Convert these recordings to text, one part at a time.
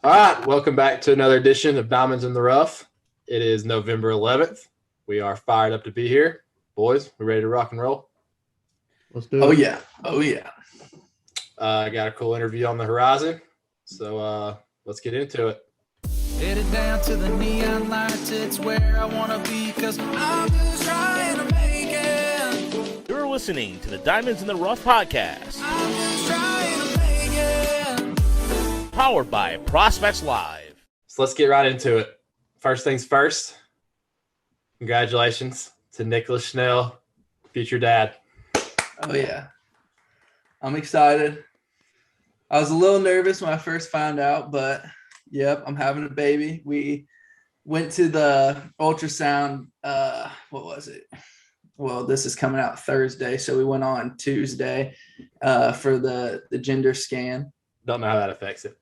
All right, welcome back to another edition of Diamonds in the Rough. It is November 11th. We are fired up to be here. Boys, we ready to rock and roll? Let's do it. Oh, yeah. I got a cool interview on the horizon, so let's get into it. Headed down to the neon lights, it's where I want to be, because I'm just trying to make it. You're listening to the Diamonds in the Rough podcast. I'm just trying to make it. Powered by Prospects Live. So let's get right into it. First things first, congratulations to Nicholas Schnell, future dad. Oh, yeah. I'm excited. I was a little nervous when I first found out, but yep, I'm having a baby. We went to the ultrasound. What was it? Well, this is coming out Thursday, so we went on Tuesday for the gender scan. Don't know how that affects it.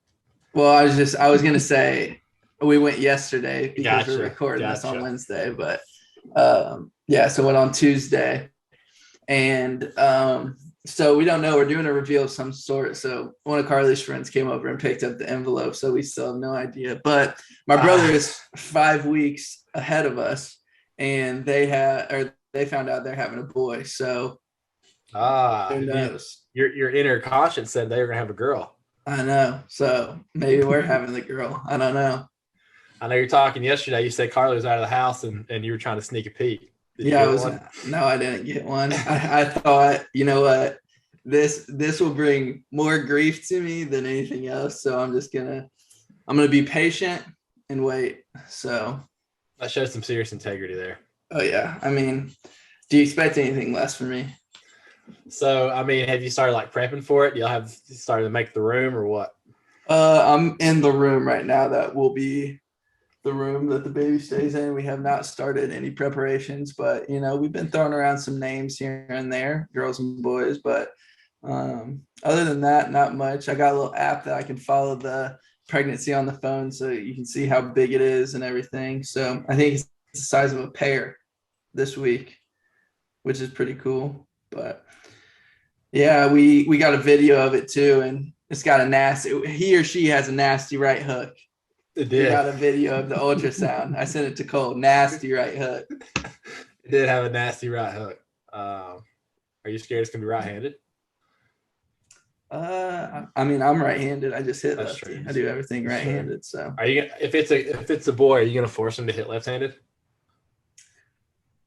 Well, I was gonna say we went yesterday because Gotcha, we're recording this on gotcha. Wednesday, but so went on Tuesday, and so we don't know. We're doing a reveal of some sort. So one of Carly's friends came over and picked up the envelope, so we still have no idea. But my brother is 5 weeks ahead of us, and they found out they're having a boy. So who knows? Your inner conscience said they were gonna have a girl. I know. So maybe we're having the girl. I don't know. I know you're talking yesterday. You said Carly was out of the house and you were trying to sneak a peek. Did you Yeah, get one? No, I didn't get one. I thought, you know what, this will bring more grief to me than anything else. So I'm gonna be patient and wait. So That shows some serious integrity there. oh yeah. I mean, do you expect anything less from me? So, I mean, have you started like prepping for it? Do y'all have started to make the room or what? I'm in the room right now. That will be the room that the baby stays in. We have not started any preparations, but we've been throwing around some names here and there, girls and boys, but other than that, not much. I got a little app that I can follow the pregnancy on the phone so you can see how big it is and everything. So I think it's the size of a pear this week, which is pretty cool. But yeah, we got a video of it too, and it's got he or she has a nasty right hook. It We did. got a video of the ultrasound. I sent it to Cole. Nasty right hook. It did have a nasty right hook. Are you scared it's gonna be right-handed? I mean, I'm right-handed. I just hit That's lefty. true. I do everything right-handed. So Are you gonna, if it's a boy, are you gonna force him to hit left-handed?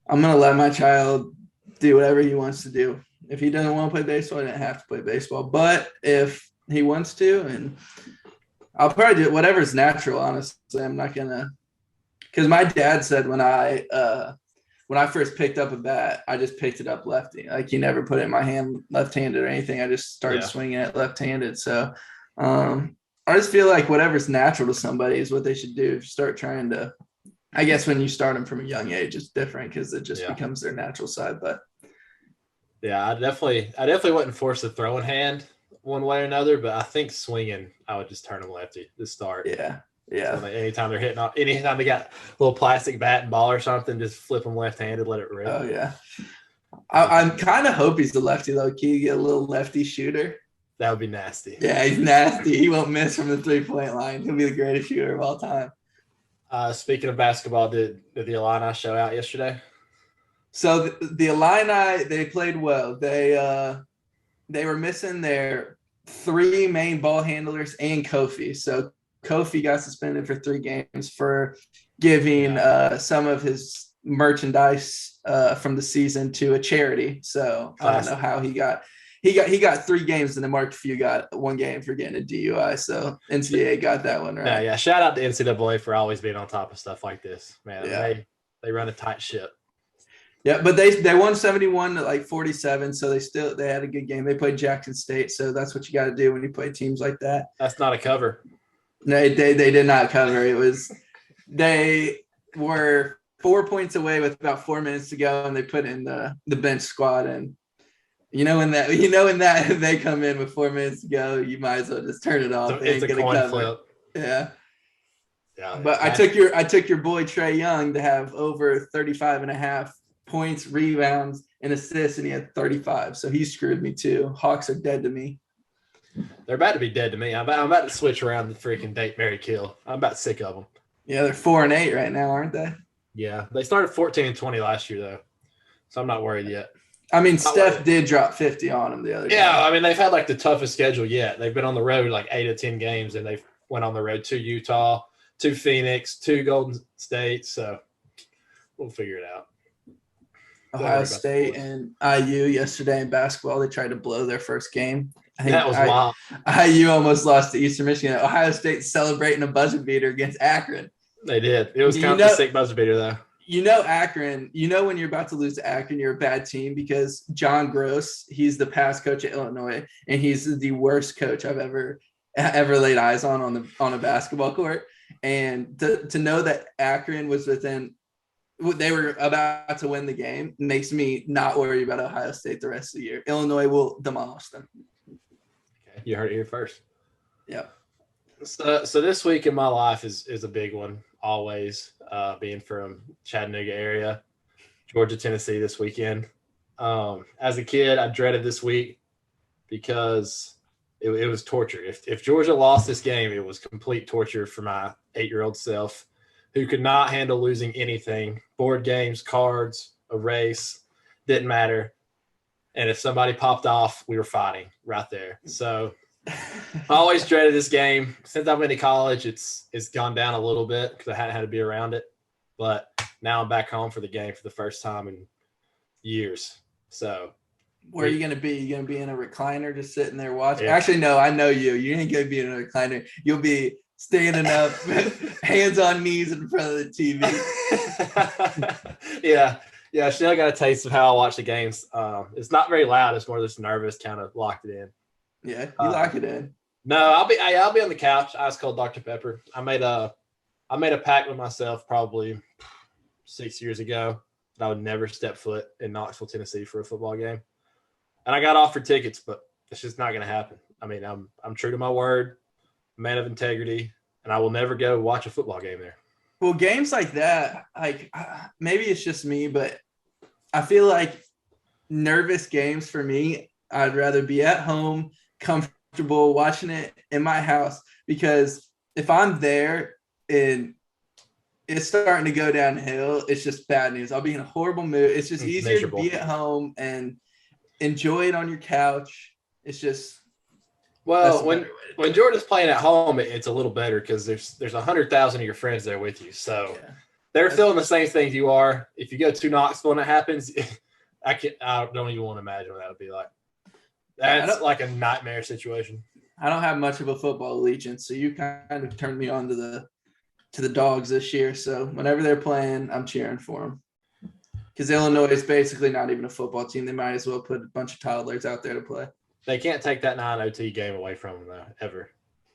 I'm gonna let my child do whatever he wants to do. If he doesn't want to play baseball, he doesn't have to play baseball. But if he wants to, and I'll probably do whatever's natural. Honestly, I'm not gonna. Because my dad said when I first picked up a bat, I just picked it up lefty. Like he never put it in my hand left-handed or anything. I just started swinging it left-handed. So I just feel like whatever's natural to somebody is what they should do. Start trying to. I guess when you start them from a young age, it's different because it just becomes their natural side. But Yeah, I definitely wouldn't force the throwing hand one way or another, but I think swinging, I would just turn them lefty to start. yeah. So anytime they're hitting off, anytime they got a little plastic bat and ball or something, just flip them left-handed, let it rip. Oh yeah. I'm kind of hope he's the lefty low key, get a little lefty shooter. That would be nasty. Yeah, he's nasty. He won't miss from the 3-point line. He'll be the greatest shooter of all time. Speaking of basketball, did the Illini show out yesterday? So the Illini, they played well. They were missing their 3 main ball handlers and Kofi. So Kofi got suspended for 3 games for giving some of his merchandise from the season to a charity. So I don't know how he got 3 games, and then Mark Few got 1 game for getting a DUI. So NCAA got that one right. Yeah. Shout out to NCAA for always being on top of stuff like this, man. Yeah. They run a tight ship. Yeah, but they won 71 to 47, so they had a good game. They played Jackson State, so that's what you got to do when you play teams like that. That's not a cover. No, they did not cover. They were 4 points away with about 4 minutes to go, and they put in the bench squad. And when that they come in with 4 minutes to go, you might as well just turn it off. It's a coin flip. Yeah. Yeah. But I took your boy Trey Young to have over 35.5 points, rebounds, and assists, and he had 35. So he screwed me too. Hawks are dead to me. They're about to be dead to me. I'm about to switch around the freaking date, marry, kill. I'm about sick of them. Yeah, they're 4-8 right now, aren't they? Yeah, they started 14-20 last year though, so I'm not worried yet. I mean, Steph did drop 50 on them the other day. Yeah, I mean they've had like the toughest schedule yet. They've been on the road like 8 of 10 games, and they've went on the road to Utah, to Phoenix, to Golden State. So we'll figure it out. Ohio State and IU yesterday in basketball, they tried to blow their first game. I think that was wild. IU almost lost to Eastern Michigan. Ohio State celebrating a buzzer beater against Akron. They did. It was kind of a sick buzzer beater though. Akron, when you're about to lose to Akron, you're a bad team because John Gross, he's the past coach at Illinois, and he's the worst coach I've ever laid eyes on a basketball court. And to know that Akron was they were about to win the game makes me not worry about Ohio State the rest of the year. Illinois will demolish them. Okay. You heard it here first. Yeah. So this week in my life is a big one, always, being from Chattanooga area, Georgia, Tennessee this weekend. As a kid, I dreaded this week because it was torture. If Georgia lost this game, it was complete torture for my 8-year-old self, who could not handle losing anything. Board games, cards, a race, didn't matter. And if somebody popped off, we were fighting right there. So I always dreaded this game. Since I've been to college, it's gone down a little bit because I hadn't had to be around it. But now I'm back home for the game for the first time in years. So where are you going to be? You going to be in a recliner just sitting there watching? Yeah. Actually, no, I know you. You ain't going to be in a recliner. You'll be standing up, hands on knees in front of the TV. Yeah. Still got a taste of how I watch the games. It's not very loud. It's more just nervous, kind of locked it in. Yeah, you lock it in. No, I'll be on the couch, ice cold Dr. Pepper. I made a pact with myself probably 6 years ago that I would never step foot in Knoxville, Tennessee for a football game. And I got offered tickets, but it's just not going to happen. I mean, I'm true to my word, man of integrity, and I will never go watch a football game there. Well, games like that, like maybe it's just me, but I feel like nervous games for me, I'd rather be at home, comfortable watching it in my house, because if I'm there and it's starting to go downhill, it's just bad news. I'll be in a horrible mood. It's just easier to be at home and enjoy it on your couch. It's just when Georgia's playing at home, it's a little better because there's 100,000 of your friends there with you, so they're feeling the same things you are. If you go to Knoxville and it happens, I don't even want to imagine what that would be like. That's like a nightmare situation. I don't have much of a football allegiance, so you kind of turned me on to the Dogs this year. So whenever they're playing, I'm cheering for them. Because Illinois is basically not even a football team. They might as well put a bunch of toddlers out there to play. They can't take that 9 OT game away from them, though, ever.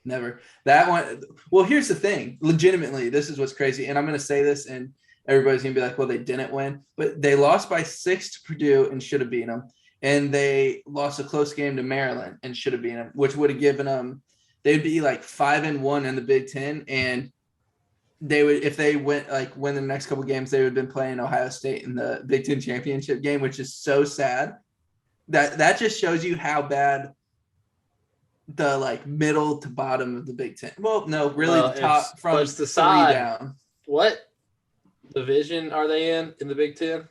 Never. That one. Well, here's the thing. Legitimately, this is what's crazy. And I'm going to say this, and everybody's going to be like, well, they didn't win. But they lost by 6 to Purdue and should have beaten them. And they lost a close game to Maryland and should have beaten them, which would have given them – they'd be like 5-1 in the Big Ten. And they would – if they win the next couple games, they would have been playing Ohio State in the Big Ten championship game, which is so sad. That just shows you how bad the middle to bottom of the Big Ten. Well, no, really the top from it's the 3 side down. What division are they in the Big Ten?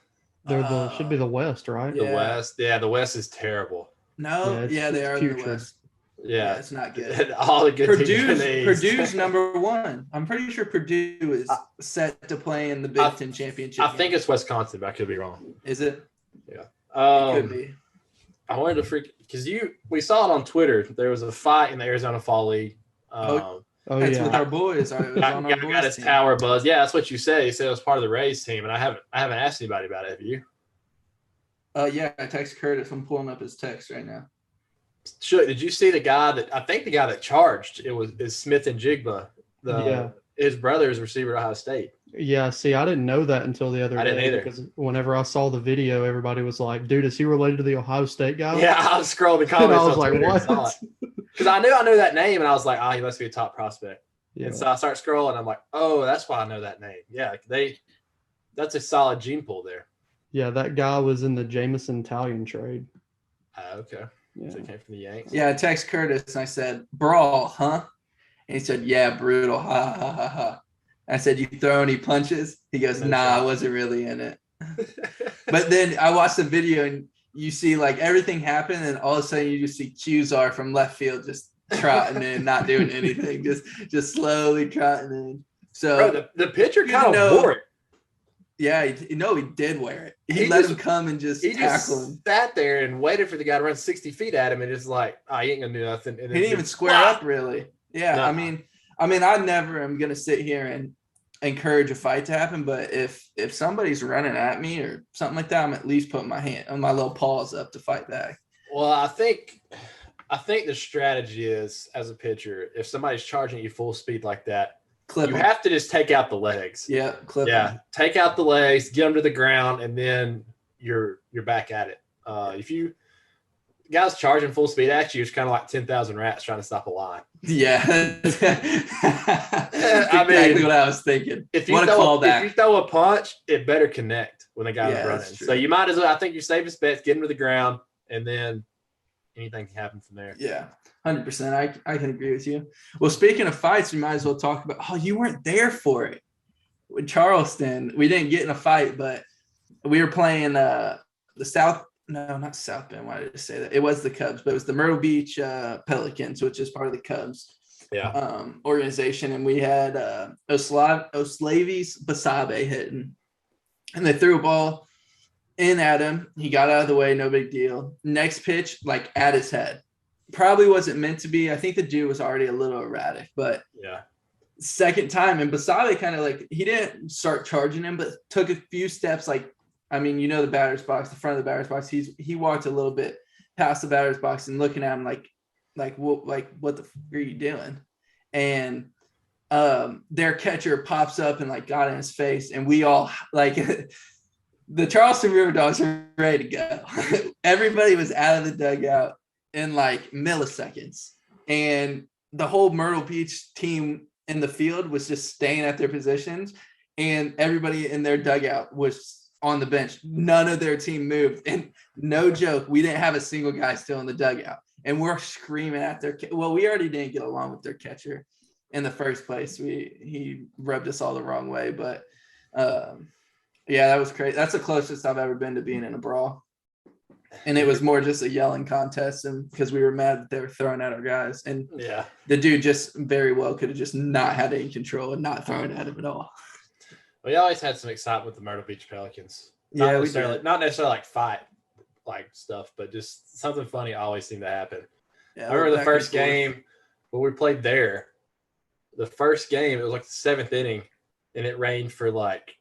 They're should be the West, right? The West. Yeah, the West is terrible. No, they are in the West. Yeah, it's not good. All the good Purdue's number 1. I'm pretty sure Purdue is set to play in the Big Ten championship. I think it's Wisconsin, but I could be wrong. Is it? Yeah. It could be. I wanted to because we saw it on Twitter. There was a fight in the Arizona Fall League. That's with our boys. Got his tower buzz. Yeah, that's what you said. He said it was part of the Rays team, and I haven't asked anybody about it. Have you? Yeah, I text Curtis. I'm pulling up his text right now. Did you see the guy that charged? Is Smith and Jigba. His brother is receiver at Ohio State. Yeah, see, I didn't know that until the other day. I didn't either. Because whenever I saw the video, everybody was like, dude, is he related to the Ohio State guy? Yeah, I was scrolling the comments. And I was like, what? Because I knew that name, and I was like, he must be a top prospect. Yeah. And so I start scrolling, and I'm like, oh, that's why I know that name. Yeah, that's a solid gene pool there. Yeah, that guy was in the Jamison Italian trade. Okay. Yeah. So he came from the Yanks. Yeah, I text Curtis and I said, brawl, huh? And he said, yeah, brutal. Ha, ha, ha, ha. I said, you throw any punches? He goes, No nah, shot. I wasn't really in it. But then I watched the video and you see like everything happen and all of a sudden you just see Qzar from left field just trotting in, not doing anything, just slowly trotting in. So Bro, the pitcher You kind of know- wore it. yeah, he did wear it. He He let just- him come and just He tackle just him. sat there and waited for the guy to run 60 feet at him and just like, oh, he ain't gonna do nothing. And He didn't even square up really. Yeah, No. I mean, I never am gonna sit here and encourage a fight to happen, but if somebody's running at me or something like that, I'm at least putting my hand on my little paws up to fight back. Well, I think the strategy is, as a pitcher, if somebody's charging you full speed like that, Clip you him. have to just take out the legs. Yeah, clip Yeah, him. take out the legs, get them to the ground, and then you're back at it. If you guys charging full speed at you, it's kind of like 10,000 rats trying to stop a line. Yeah. I Exactly mean, what I was thinking. If you What a throw if you callback. throw a punch, it better connect when the guy's Yeah, running. that's true. So you might as well. I think your safest bet is get him to the ground, and then anything can happen from there. Yeah, 100%. I can agree with you. Well, speaking of fights, we might as well talk about. Oh, you weren't there for it. With Charleston, we didn't get in a fight, but we were playing the South. No, not South Bend. Why did I say that? It was the Cubs, but it was the Myrtle Beach Pelicans, which is part of the Cubs Yeah. organization. And we had Oslavis Basabe hitting, and they threw a ball in at him. He got out of the way, no big deal. Next pitch, like at his head. Probably wasn't meant to be. I think the dude was already a little erratic, but Yeah. second time, and Basabe kind of like, he didn't start charging him, but took a few steps. Like, I mean, you know, the batter's box, the front of the batter's box. He walked a little bit past the batter's box and looking at him like what the f are you doing? And their catcher pops up and like got in his face, and we all like the Charleston River Dogs are ready to go. Everybody was out of the dugout in like milliseconds, and the whole Myrtle Beach team in the field was just staying at their positions, and everybody in their dugout was on the bench. None of their team moved, and no joke, we didn't have a single guy still in the dugout, and we're screaming at their well, we already didn't get along with their catcher in the first place. He rubbed us all the wrong way, but yeah, that was crazy. That's the closest I've ever been to being in a brawl, and it was more just a yelling contest, and because we were mad that they were throwing at our guys, and Yeah. the dude just very well could have just not had any control and not thrown at him at all. We always had some excitement with the Myrtle Beach Pelicans. Yeah, we did. Not necessarily like fight like stuff, but just something funny always seemed to happen. Yeah, I remember the back first and forth. game when we played there. The first game, it was like the 7th inning, and it rained for like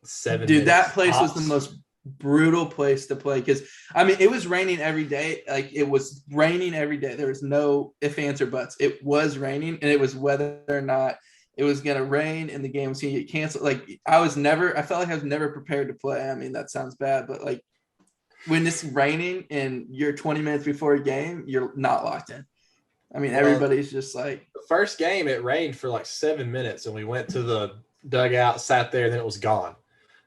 7 Dude, minutes. that place was the tops. most brutal place to play, because I mean, it was raining every day. Like, it was raining every day. There was no ifs, ands, or buts. It was raining, and it was whether or not it was going to rain and the game was going to get canceled. Like, I felt like I was never prepared to play. I mean, that sounds bad, but like, when it's raining and you're 20 minutes before a game, you're not locked in. I mean, everybody's just like, The first game, it rained for like 7 minutes, and we went to the dugout, sat there, and then it was gone.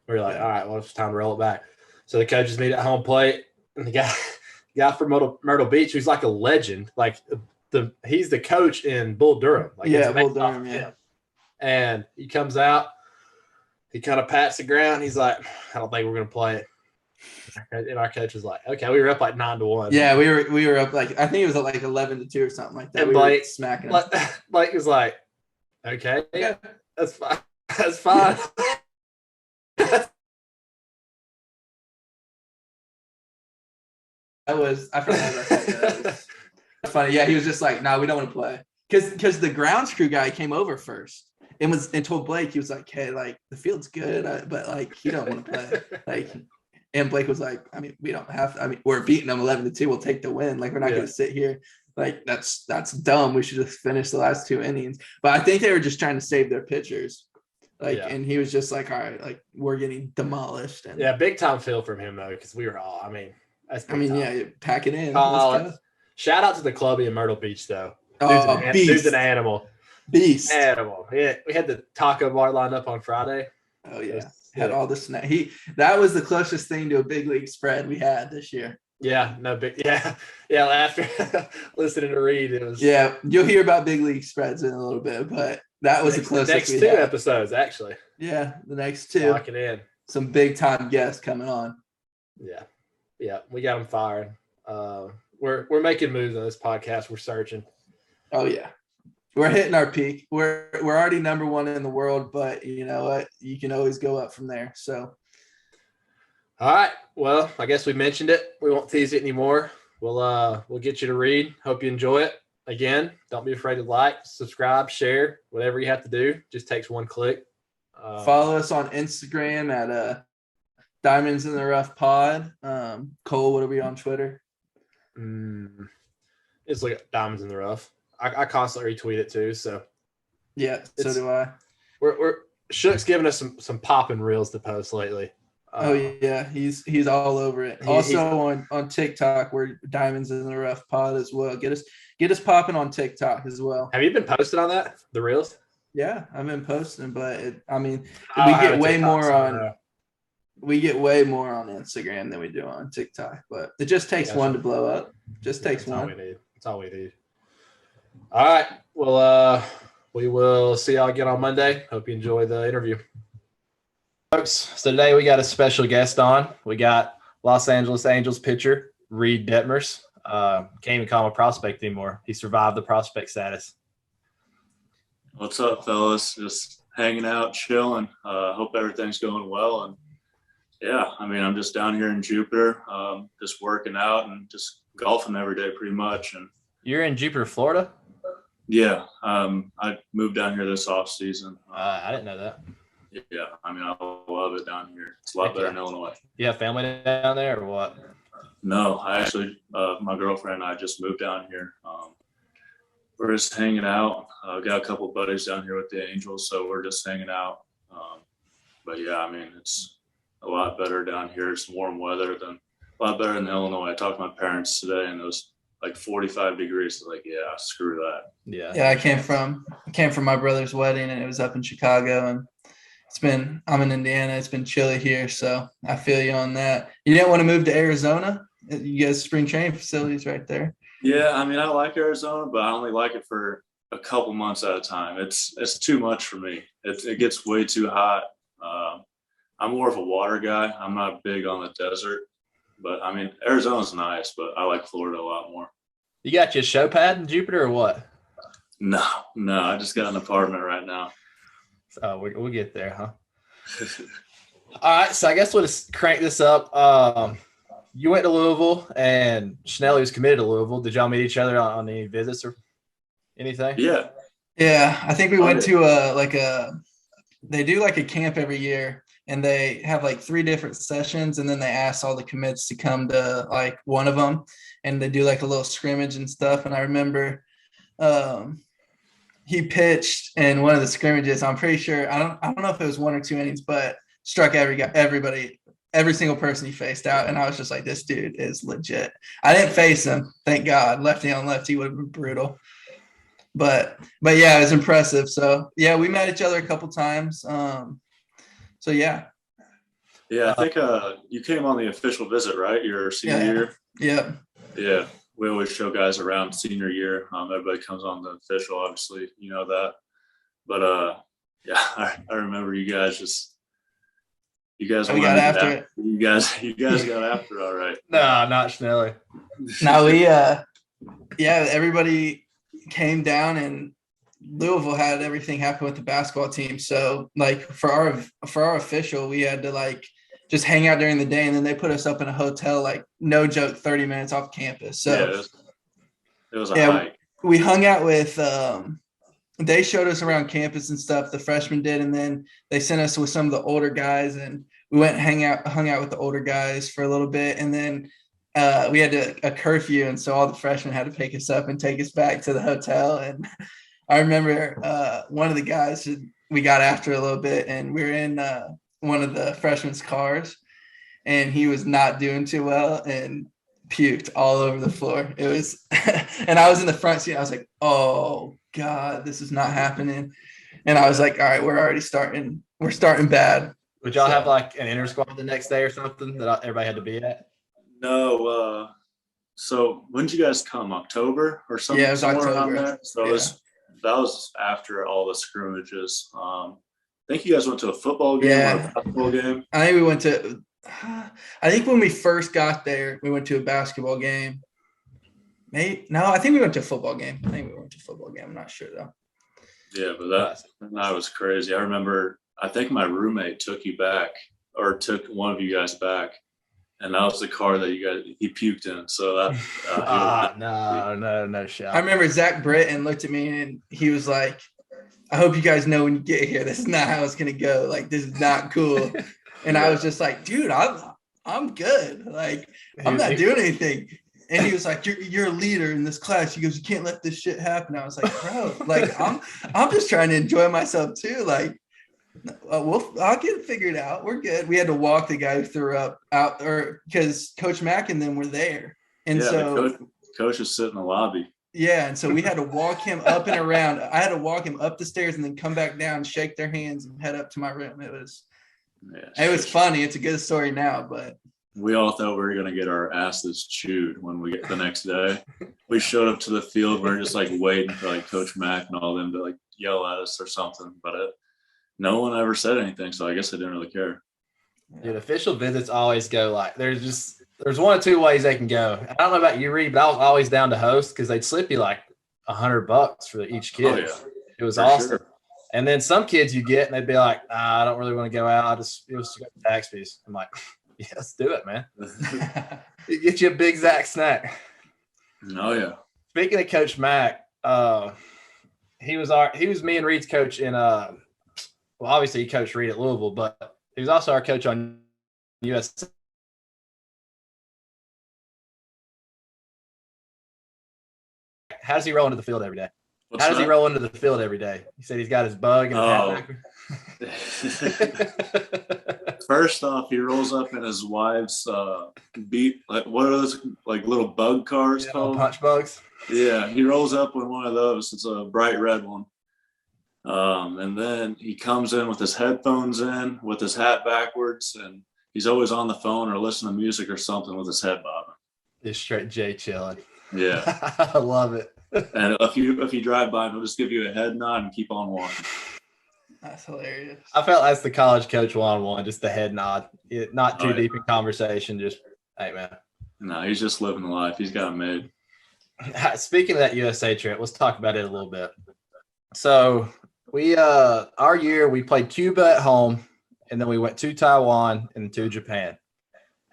We were like, all right, well, it's time to roll it back. So the coaches meet at home plate, and the guy from Myrtle Beach, who's like a legend, like he's the coach in Bull Durham. Like, yeah, it's Bull based off Durham, of yeah. him. And he comes out, he kind of pats the ground. He's like, I don't think we're going to play it. And our coach was like, okay, we were up like 9-1. Yeah, we were up like, I think it was like 11-2 or something like that. And We were Blake- smacking them. Blake was like, okay, Yeah. that's fine. That's fine. I forgot about that. Yeah, that was funny. Yeah, he was just like, no, we don't want to play. Because the grounds crew guy came over first and told Blake, he was like, hey, like, the field's good, but like, he don't want to play. Like, and Blake was like, I mean, we don't have to, I mean, we're beating them 11-2. We'll take the win. Like, we're not going to sit here. Like, that's dumb. We should just finish the last 2 innings. But I think they were just trying to save their pitchers. Like, Yeah. and he was just like, all right, like, we're getting demolished. And Yeah, big time feel from him, though, because we were all, that's I mean, big yeah, time. you pack it in. Oh, Let's go. Shout out to the clubby in Myrtle Beach, though. Oh, Dude's beast. an animal. Beast. Animal. Yeah, we had the taco bar lined up on Friday. Oh yeah, It was had sick. all the snack. That was the closest thing to a big league spread we had this year. Yeah, no big. Yeah, yeah. After listening to Reid, it was You'll hear about big league spreads in a little bit, but that was the closest next we two had. episodes actually. Yeah, the next two. Lock it in. Some big time guests coming on. Yeah, we got them firing. We're making moves on this podcast. We're searching. Oh yeah, we're hitting our peak. We're already number one in the world, but you know what? You can always go up from there. So, all right. Well, I guess we mentioned it. We won't tease it anymore. We'll get you to Reid. Hope you enjoy it. Again, don't be afraid to like, subscribe, share, whatever you have to do. Just takes one click. follow us on Instagram at Diamonds in the Rough Pod. Cole, what are we on Twitter? It's like Diamonds in the Rough. I constantly retweet it too. So Yeah, so do I. we're Shook's giving us some popping reels to post lately. Oh yeah, he's all over it. Also on TikTok, we're Diamonds in the Rough Pod as well. Get us popping on TikTok as well. Have you been posted on that? The reels? Yeah, I've been posting, but we I get have a way TikTok, more so I don't on know. we get way more on Instagram than we do on TikTok. But it just takes one to blow up. Just takes That's all one. we need. That's all we need. All right. Well, we will see y'all again on Monday. Hope you enjoy the interview. Folks, so today we got a special guest on. We got Los Angeles Angels pitcher Reid Detmers. Can't even call him a prospect anymore. He survived the prospect status. What's up, fellas? Just hanging out, chilling. Hope everything's going well. And yeah, I mean, I'm just down here in Jupiter, just working out and just golfing every day pretty much. And You're in Jupiter, Florida? yeah, I moved down here this off season. I didn't know that. Yeah, I mean, I love it down here. It's a lot better in Illinois. You have family down there or what? No, I actually, my girlfriend and I just moved down here. We're just hanging out. Got a couple buddies down here with the Angels, so we're just hanging out. But yeah, I mean, it's a lot better down here. It's warm weather a lot better than Illinois. I talked to my parents today, and it was like 45 degrees. So like, yeah, screw that. Yeah, I came from my brother's wedding, and it was up in Chicago, and I'm in Indiana. It's been chilly here, so I feel you on that. You didn't want to move to Arizona? You guys spring training facilities right there. Yeah, I mean, I like Arizona, but I only like it for a couple months at a time. It's too much for me. It gets way too hot. I'm more of a water guy. I'm not big on the desert, but I mean, Arizona's nice, but I like Florida a lot more. You got your show pad in Jupiter or what? No, I just got an apartment right now. So we'll get there, huh? All right, so I guess we'll just crank this up. You went to Louisville, and Schnelly was committed to Louisville. Did y'all meet each other on any visits or anything? Yeah. Yeah, I think we went to they do like a camp every year, and they have like 3 different sessions, and then they ask all the commits to come to like one of them, and they do like a little scrimmage and stuff. And I remember he pitched in one of the scrimmages. I'm pretty sure I don't know if it was 1 or 2 innings, but struck every single person he faced out. And I was just like, this dude is legit. I didn't face him, thank God. Lefty on lefty would have been brutal. But yeah, it was impressive. So yeah, we met each other a couple times. So yeah. Yeah, I think you came on the official visit, right? Your senior year? Yeah. Yeah. We always show guys around senior year. Everybody comes on the official, obviously, you know that. But yeah, I remember you guys we got after it. You guys got after it, all right. No, not Schnelly. No, everybody came down, and Louisville had everything happen with the basketball team. So like for our official, we had to like just hang out during the day, and then they put us up in a hotel, like no joke, 30 minutes off campus. So yeah, it was a hike. We hung out with they showed us around campus and stuff, the freshmen did, and then they sent us with some of the older guys, and we went and hung out with the older guys for a little bit, and then we had a curfew, and so all the freshmen had to pick us up and take us back to the hotel. And I remember one of the guys, we got after a little bit, and we were in one of the freshmen's cars, and he was not doing too well and puked all over the floor. It was, and I was in the front seat. I was like, oh God, this is not happening. And I was like, all right, we're starting bad. Would y'all have like an inter squad the next day or something that everybody had to be at? No. So when did you guys come? October or something? Yeah, it was somewhere around October. there. So Yeah. that was after all the scrimmages. I think you guys went to a football game or a basketball game. I think we went to. I think when we first got there, we went to a basketball game. No, I think we went to a football game. I'm not sure though. Yeah, but that was crazy. I remember. I think my roommate took you back, or took one of you guys back, and that was the car that he puked in. So that no shot. I remember Zach Britton looked at me and he was like, "I hope you guys know when you get here, this is not how it's gonna go. Like, this is not cool." And I was just like, "Dude, I'm good. Like, I'm not doing anything." And he was like, "You're a leader in this class." He goes, "You can't let this shit happen." I was like, "Bro, like I'm just trying to enjoy myself too. Like, I'll get it figured out. We're good." We had to walk the guy who threw up out, or because Coach Mack and them were there, and so coach was sitting in the lobby. Yeah, and so we had to walk him up and around. I had to walk him up the stairs and then come back down, shake their hands, and head up to my room. It was funny. It's a good story now, but we all thought we were going to get our asses chewed when we get the next day. We showed up to the field. We are just like waiting for like Coach Mack and all them to like yell at us or something. But no one ever said anything, so I guess I didn't really care. Dude, official visits always go like there's one of two ways they can go. I don't know about you, Reid, but I was always down to host because they'd slip you like $100 for each kid. Oh, yeah. It was awesome. Sure. And then some kids you get and they'd be like, I don't really want to go out. It was tax fees. I'm like, yeah, let's do it, man. You get you a big Zach snack. Oh yeah. Speaking of Coach Mack, he was me and Reid's coach in well, obviously he coached Reid at Louisville, but he was also our coach on US. How does he roll into the field every day? How does he roll into the field every day? He said he's got his bug and First off, he rolls up in his wife's beat. Like, what are those like little bug cars called? Punch bugs. Yeah, he rolls up in one of those. It's a bright red one. And then he comes in with his headphones in, with his hat backwards, and he's always on the phone or listening to music or something with his head bobbing. Just straight Jay chilling. Yeah, I love it. And if you drive by him, he'll just give you a head nod and keep on walking. That's hilarious. I felt that's the college coach one-on-one, just the head nod. Not too deep in conversation, just, hey, man. No, he's just living the life. He's got it made. Speaking of that USA trip, let's talk about it a little bit. So we our year we played Cuba at home, and then we went to Taiwan and to Japan.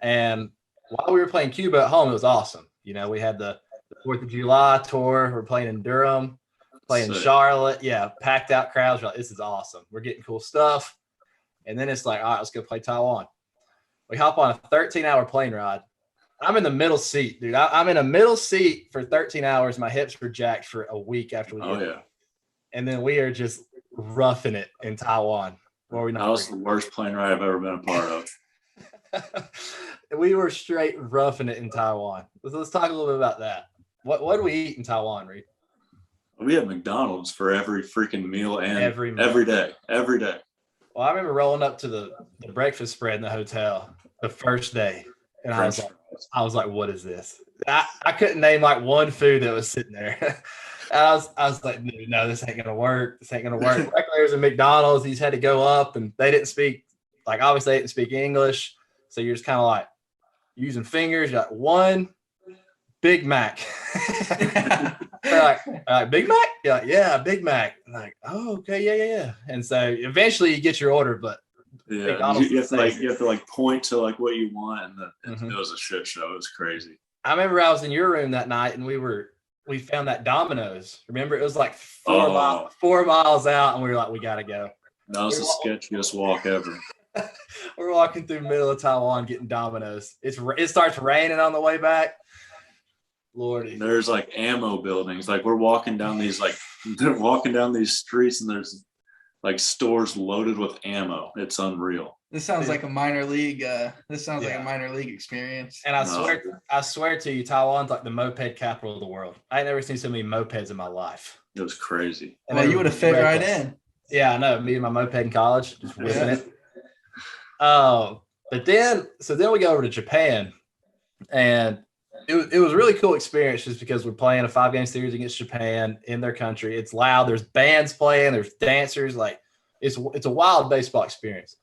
And while we were playing Cuba at home, it was awesome. You know, we had the 4th of July tour. We're playing in Durham, playing in Charlotte. Yeah, packed out crowds. We're like, this is awesome. We're getting cool stuff. And then it's like, all right, let's go play Taiwan. We hop on a 13-hour plane ride. I'm in the middle seat, dude. I'm in a middle seat for 13 hours. My hips were jacked for a week after we get there. And then we are just roughing it in Taiwan. That was the worst plane ride I've ever been a part of. We were straight roughing it in Taiwan. Let's talk a little bit about that. What do we eat in Taiwan, Reid? We have McDonald's for every freaking meal and every day. Well, I remember rolling up to the breakfast spread in the hotel the first day, and I was like, what is this? I couldn't name like one food that was sitting there. I was like, no, this ain't gonna work. Luckily, there was a McDonald's. These had to go up, and they didn't speak obviously they didn't speak English, so you're just kind of like using fingers. You're like, one Big Mac. They're like, Big Mac? You're like, yeah, Big Mac. I'm like, oh, okay, yeah. And so eventually you get your order, but yeah, you have to point to like what you want, and it was a shit show. It was crazy. I remember I was in your room that night, and we found that Domino's. Remember, it was like 4 miles out, and we were like, we gotta go. That was the sketchiest walk ever. We're walking through the middle of Taiwan getting Domino's. It starts raining on the way back. Lordy. There's like ammo buildings. Like we're walking down these streets, and there's like stores loaded with ammo. It's unreal. This sounds like a minor league. Like a minor league experience. And I swear to you, Taiwan's like the moped capital of the world. I ain't never seen so many mopeds in my life. It was crazy. And you would have fit right in. Yeah, I know. Me and my moped in college, just whipping it. But then we go over to Japan, And it was a really cool experience just because we're playing a 5-game series against Japan in their country. It's loud. There's bands playing. There's dancers. Like it's a wild baseball experience.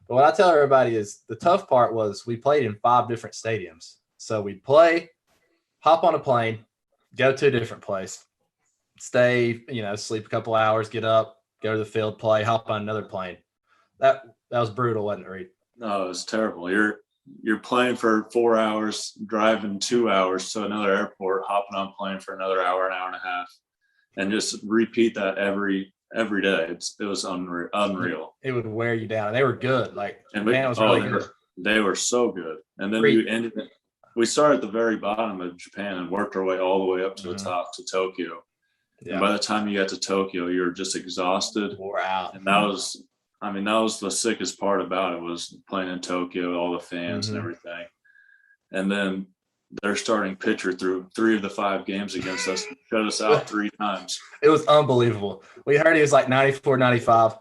But what I tell everybody is the tough part was we played in 5 different stadiums. So we'd play, hop on a plane, go to a different place, stay, sleep a couple hours, get up, go to the field, play, hop on another plane. That was brutal, wasn't it, Reid? No, it was terrible. You're playing for 4 hours, driving 2 hours to another airport, hopping on a plane for another hour, an hour and a half, and just repeat that every day. It was unreal. It would wear you down. And they were good. Japan was really good. They were so good. And then we started at the very bottom of Japan and worked our way all the way up to the top to Tokyo. Yeah. And by the time you got to Tokyo, you were just exhausted. Wore out. And that was the sickest part about it, was playing in Tokyo, all the fans and everything. And then their starting pitcher threw 3 of the 5 games against us, shut us out 3 times. It was unbelievable. We heard he was like 94, 95.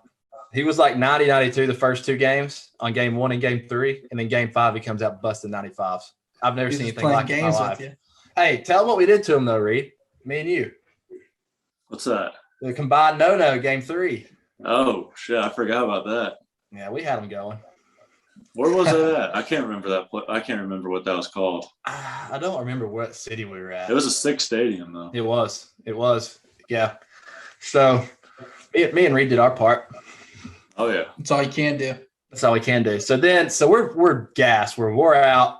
He was like 90, 92 the first 2 games on game 1 and game 3. And then game 5, he comes out busting 95s. I've never seen anything like it in my life. Hey, tell them what we did to him, though, Reid. Me and you. What's that? The combined no-no game 3. Oh, shit. I forgot about that. Yeah, we had him going. Where was it at? I can't remember that. I can't remember what that was called. I don't remember what city we were at. It was a 6 stadium, though. It was. Yeah. So me and Reid did our part. Oh, yeah. That's all you can do. That's all we can do. So we're gassed. We're wore out.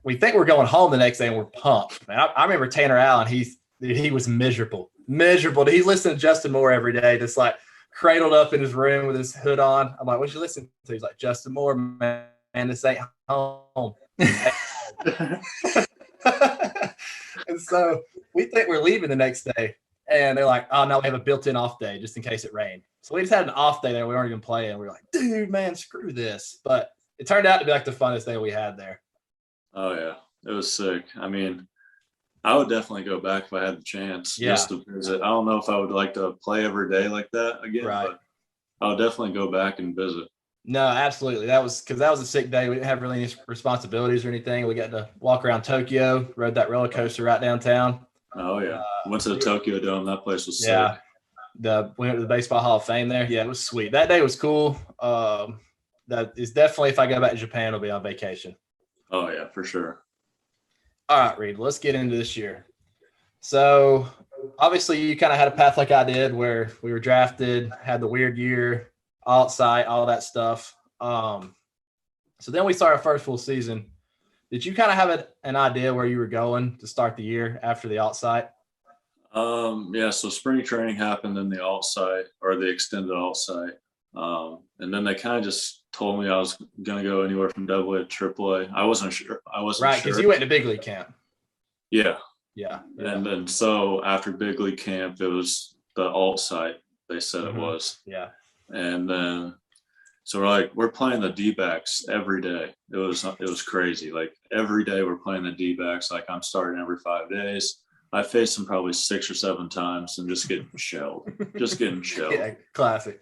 We think we're going home the next day and we're pumped. Man, I remember Tanner Allen. He was miserable. He listened to Justin Moore every day, just like cradled up in his room with his hood on. I'm like, what you listen to? He's like, Justin Moore, man, this ain't home. And so we think we're leaving the next day. And they're like, oh, no, we have a built-in off day just in case it rained. So we just had an off day there. We weren't even playing. We were like, dude, man, screw this. But it turned out to be like the funnest day we had there. Oh, yeah. It was sick. I mean, I would definitely go back if I had the chance just to visit. I don't know if I would like to play every day like that again, but I would definitely go back and visit. No, absolutely. That was a sick day. We didn't have really any responsibilities or anything. We got to walk around Tokyo, rode that roller coaster right downtown. Oh, yeah. Went to the Tokyo Dome. That place was sick. Yeah. We went to the Baseball Hall of Fame there. Yeah, it was sweet. That day was cool. That is definitely, if I go back to Japan, it'll be on vacation. Oh, yeah, for sure. All right, Reid, let's get into this year. So obviously you kind of had a path like I did where we were drafted, had the weird year, alt-site, all that stuff. So then we started our first full season. Did you kind of have an idea where you were going to start the year after the alt-site? Yeah, so spring training happened in the alt-site, or the extended alt-site. And then they kind of just told me I was going to go anywhere from AA to AAA. I wasn't sure. Right, because you went to big league camp. Yeah. Yeah. And then so after big league camp, it was the alt site, they said it was. Yeah. And then so we're playing the D-backs every day. It was crazy. Like every day we're playing the D-backs. Like I'm starting every 5 days. I faced them probably 6 or 7 times and just getting shelled. Yeah, classic.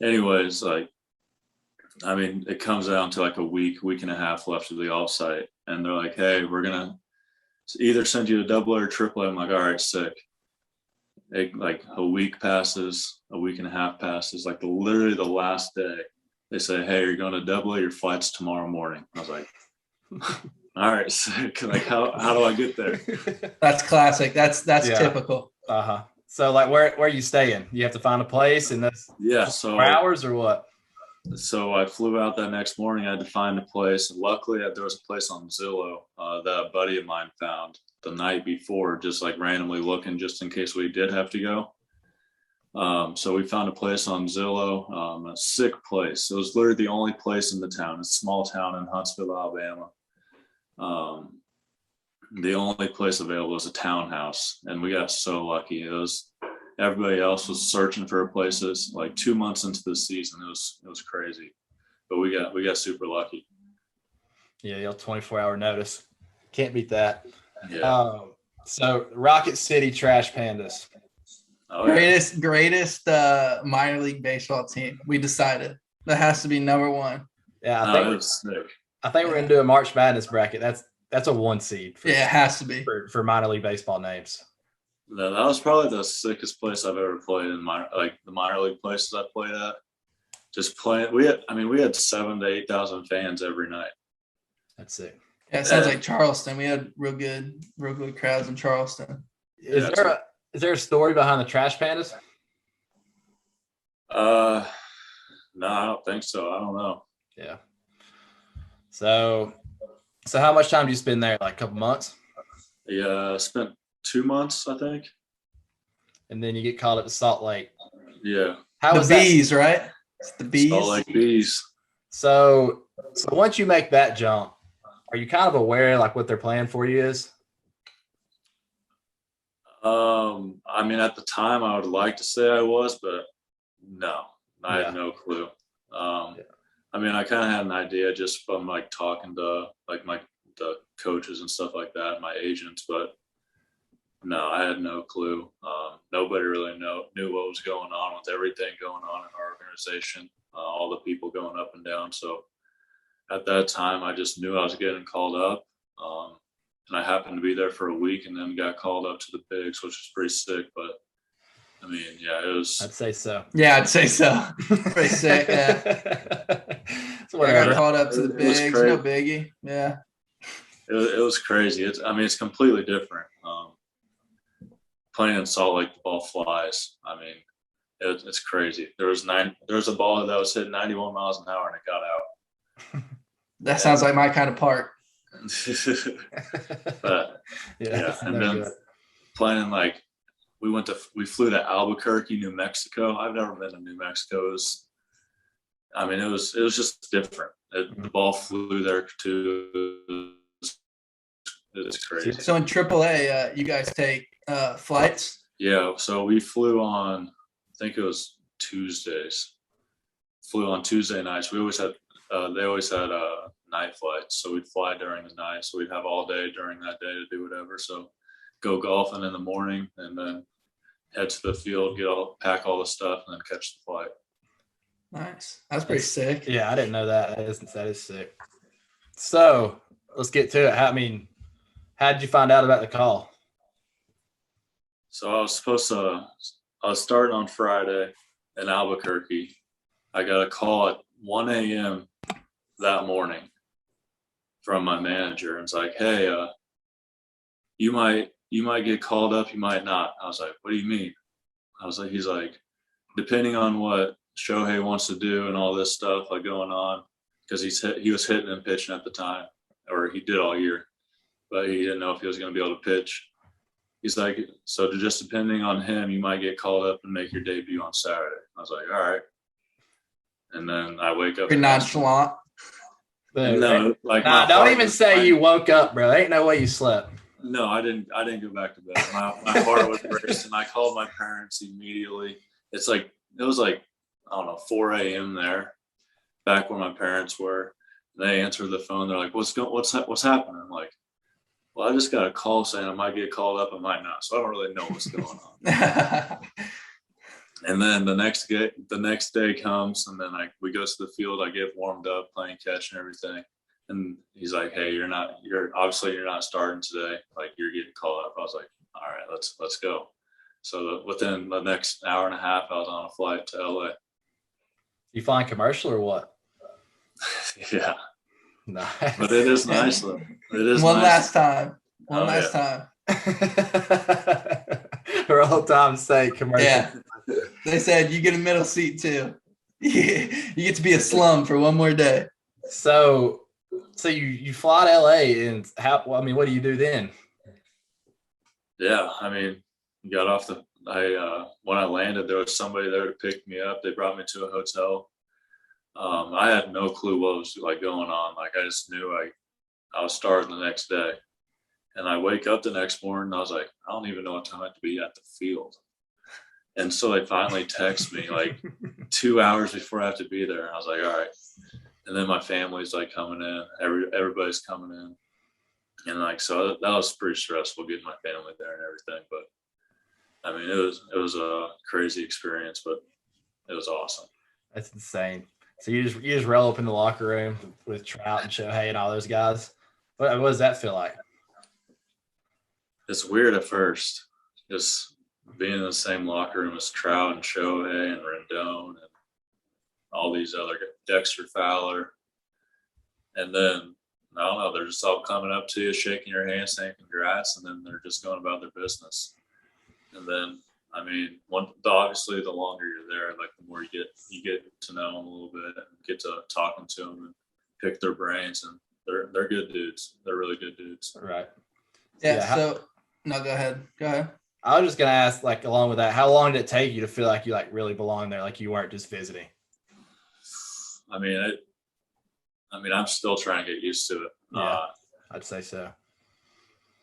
Anyways, it comes down to like a week and a half left of the alt site, and they're like, hey, we're going to either send you to AA or AAA. I'm like, all right, sick. Like a week passes, a week and a half passes, like literally the last day, they say, hey, you're going to AA, your flight's tomorrow morning. I was like, all right, sick. Like, how do I get there? That's classic. That's typical. Uh-huh. So like where are you staying? You have to find a place, and that's 4 hours or what? So I flew out that next morning. I had to find a place. Luckily, there was a place on Zillow that a buddy of mine found the night before, just like randomly looking, just in case we did have to go. So we found a place on Zillow, a sick place. It was literally the only place in the town. It's a small town in Huntsville, Alabama. The only place available was a townhouse, and we got so lucky. Everybody else was searching for places. Like 2 months into the season, it was crazy, but we got super lucky. Yeah, you have 24-hour notice. Can't beat that. Yeah. So Rocket City Trash Pandas. Oh, yeah. Greatest minor league baseball team. We decided that has to be number one. Yeah, It was sick. I think we're gonna do a March Madness bracket. That's a 1 seed. It has to be. For minor league baseball names. No, that was probably the sickest place I've ever played in the minor league places I played at. Just playing, we had 7,000 to 8,000 fans every night. That's sick. Yeah, it sounds like Charleston. We had real good crowds in Charleston. Is there a story behind the Trash Pandas? No, I don't think so. I don't know. Yeah. So how much time do you spend there? Like a couple months? Yeah, I spent 2 months, I think. And then you get called up to Salt Lake. Yeah. How was bees, that? Right? It's the bees. Salt Lake Bees. So once you make that jump, are you kind of aware like what their plan for you is? I mean, at the time I would like to say I was, but no, I had no clue. I mean, I kind of had an idea just from like talking to like the coaches and stuff like that, my agents, but no, I had no clue. Nobody really knew what was going on with everything going on in our organization, all the people going up and down. So at that time, I just knew I was getting called up. And I happened to be there for a week and then got called up to the bigs, which was pretty sick. But I mean, yeah, it was. I'd say so. Yeah, I'd say so. Pretty sick. Yeah. I got called up to the bigs. No biggie. Yeah. It was crazy. It's completely different. Playing in Salt Lake, the ball flies. I mean, it's crazy. There was a ball that was hitting 91 miles an hour and it got out. That sounds like my kind of park. But yeah, and then playing like we flew to Albuquerque, New Mexico. I've never been to New Mexico. It was just different. The ball flew there too. It's crazy. So in AAA, you guys take flights? Yeah, so we flew on, I think it was Tuesdays. Flew on Tuesday nights. We always had they always had night flights, so we'd fly during the night. So we'd have all day during that day to do whatever. So go golfing in the morning and then head to the field, pack all the stuff, and then catch the flight. Nice. That's pretty sick. Yeah, I didn't know that. That is sick. So let's get to it. How did you find out about the call? So I was starting on Friday in Albuquerque. I got a call at 1 a.m. that morning from my manager. And it's like, hey, you might get called up, you might not. I was like, what do you mean? He's like, depending on what Shohei wants to do and all this stuff like going on, because he was hitting and pitching at the time, or he did all year, but he didn't know if he was going to be able to pitch. He's like, so just depending on him, you might get called up and make your debut on Saturday. I was like, all right. And then I wake up. Pretty nonchalant. No, like don't even say you woke up, bro. Ain't no way you slept. No, I didn't go back to bed. My heart was racing. I called my parents immediately. It was like, I don't know, 4 a.m. there, back where my parents were. They answered the phone. They're like, what's happening? I'm like, well, I just got a call saying I might get called up, I might not. So I don't really know what's going on. And then the next day comes, and then we go to the field. I get warmed up, playing catch and everything. And he's like, hey, you're not starting today. Like, you're getting called up. I was like, all right, let's go. So within the next hour and a half, I was on a flight to LA. You flying commercial or what? Yeah. Nice. But it is nice though. It is One nice. last time. One last time. For old time's sake, commercial. Yeah. They said you get a middle seat too. You get to be a slum for one more day. So you fly to LA, and what do you do then? Yeah, got off when I landed, there was somebody there to pick me up. They brought me to a hotel. I had no clue what was going on. Like, I just knew I was starting the next day. And I wake up the next morning and I was like, I don't even know what time I have to be at the field. And so they finally text me 2 hours before I have to be there. And I was like, all right. And then my family's coming in. Everybody's coming in. And so that was pretty stressful getting my family there and everything. But it was a crazy experience, but it was awesome. That's insane. So you just roll up in the locker room with Trout and Shohei and all those guys. What does that feel like? It's weird at first, just being in the same locker room as Trout and Shohei and Rendon and all these other Dexter Fowler. And then, I don't know, they're just all coming up to you, shaking your hand, saying congrats, and then they're just going about their business. And then, I mean, obviously the longer you're there, like the more you get to know them a little bit and get to talking to them and pick their brains. And they're good dudes. They're really good dudes. Right. Yeah. So no, go ahead. I was just gonna ask, like, along with that, how long did it take you to feel like you like really belong there, like you weren't just visiting? I mean, I'm still trying to get used to it. Yeah, I'd say so.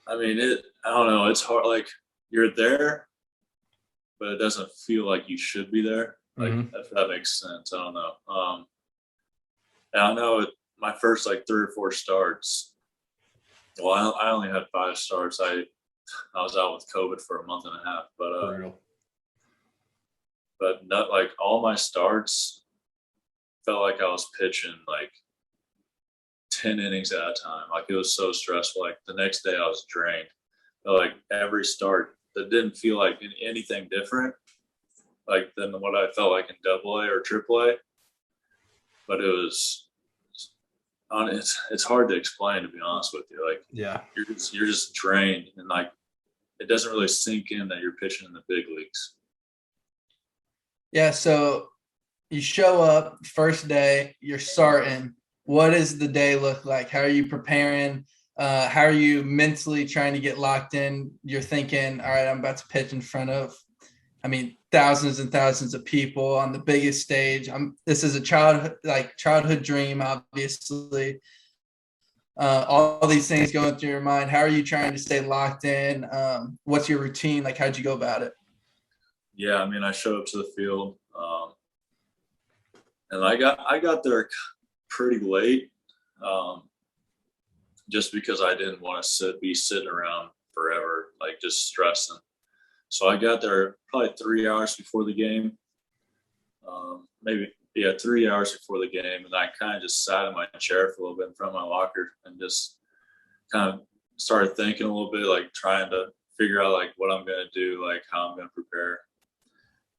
I mean, I don't know. It's hard. Like, you're there, but it doesn't feel like you should be there. Like, if that makes sense. I don't know. And I know my first like 3 or 4 starts. Well, I only had 5 starts. I was out with COVID for a month and a half, but not like all my starts felt like I was pitching like 10 innings at a time. Like, it was so stressful. Like, the next day I was drained. But like every start that didn't feel like anything different, like than what I felt like in AA or AAA. But it's hard to explain, to be honest with you. Like, yeah, you're just drained, and like it doesn't really sink in that you're pitching in the big leagues. Yeah. So you show up first day, you're starting. What does the day look like? How are you preparing? How are you mentally trying to get locked in? You're thinking, all right, I'm about to pitch in front of, thousands and thousands of people on the biggest stage. This is a childhood dream, obviously. All these things going through your mind. How are you trying to stay locked in? What's your routine? Like, how'd you go about it? Yeah, I showed up to the field, and I got there pretty late, just because I didn't want to be sitting around forever, like just stressing. So I got there probably 3 hours before the game, 3 hours before the game, and I kind of just sat in my chair for a little bit in front of my locker and just kind of started thinking a little bit, like trying to figure out like what I'm gonna do, like how I'm gonna prepare.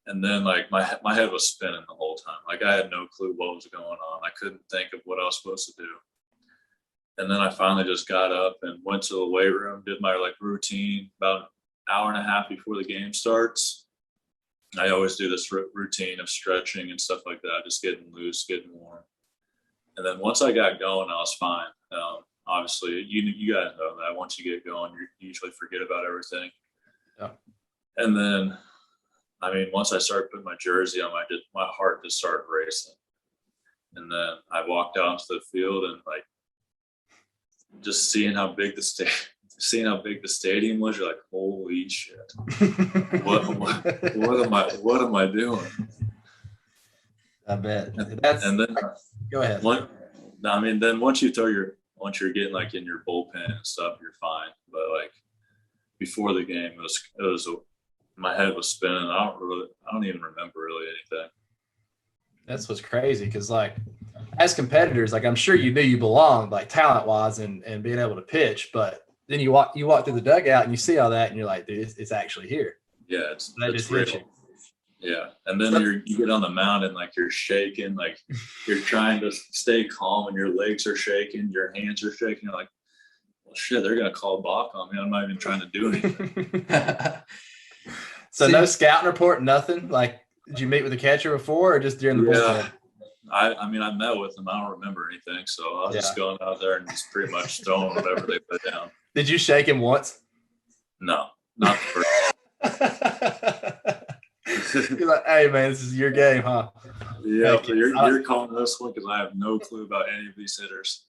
And then like my head was spinning the whole time. Like, I had no clue what was going on. I couldn't think of what I was supposed to do. And then I finally just got up and went to the weight room, did my like routine about an hour and a half before the game starts. I always do this routine of stretching and stuff like that, just getting loose, getting warm. And then once I got going, I was fine. Obviously, you guys know that once you get going, you usually forget about everything. Yeah. And then, once I started putting my jersey on, my heart just started racing. And then I walked out onto the field and like just seeing how big the stadium was, you're like, holy shit. What am I doing? I bet. And then go ahead. Then once you're getting like in your bullpen and stuff, you're fine. But like before the game, it was my head was spinning. I don't even remember really anything. That's what's crazy, because like as competitors, like I'm sure you knew you belonged, like talent wise and being able to pitch, but then you walk through the dugout and you see all that and you're like, dude, it's actually here. Yeah, it's real. Yeah, and then you get on the mound and like you're shaking, like you're trying to stay calm and your legs are shaking, your hands are shaking. You're like, well, shit, they're gonna call balk on me. I'm not even trying to do anything. So no scouting report, nothing. Like, did you meet with the catcher before or just during the bullpen? I met with them. I don't remember anything, so I was just going out there and just pretty much throwing whatever they put down. Did you shake him once? No, not the first. You're like, hey man, this is your game, huh? Yeah, you're calling this one because I have no clue about any of these hitters.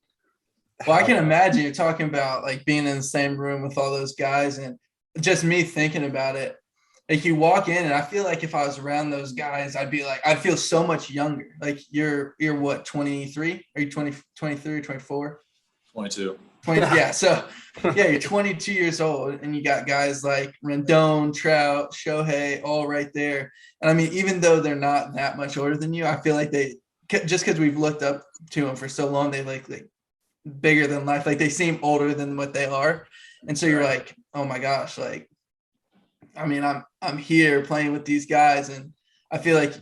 Well, I can imagine you're talking about like being in the same room with all those guys, and just me thinking about it. Like, you walk in, and I feel like if I was around those guys, I'd feel so much younger. Like, you're what, 23? Are you 23 or 24? 22. 20, yeah. So, yeah, you're 22 years old, and you got guys like Rendon, Trout, Shohei, all right there. And even though they're not that much older than you, I feel like they just because we've looked up to them for so long, they like bigger than life. Like they seem older than what they are. And so you're like, oh my gosh, like, I mean, I'm here playing with these guys, and I feel like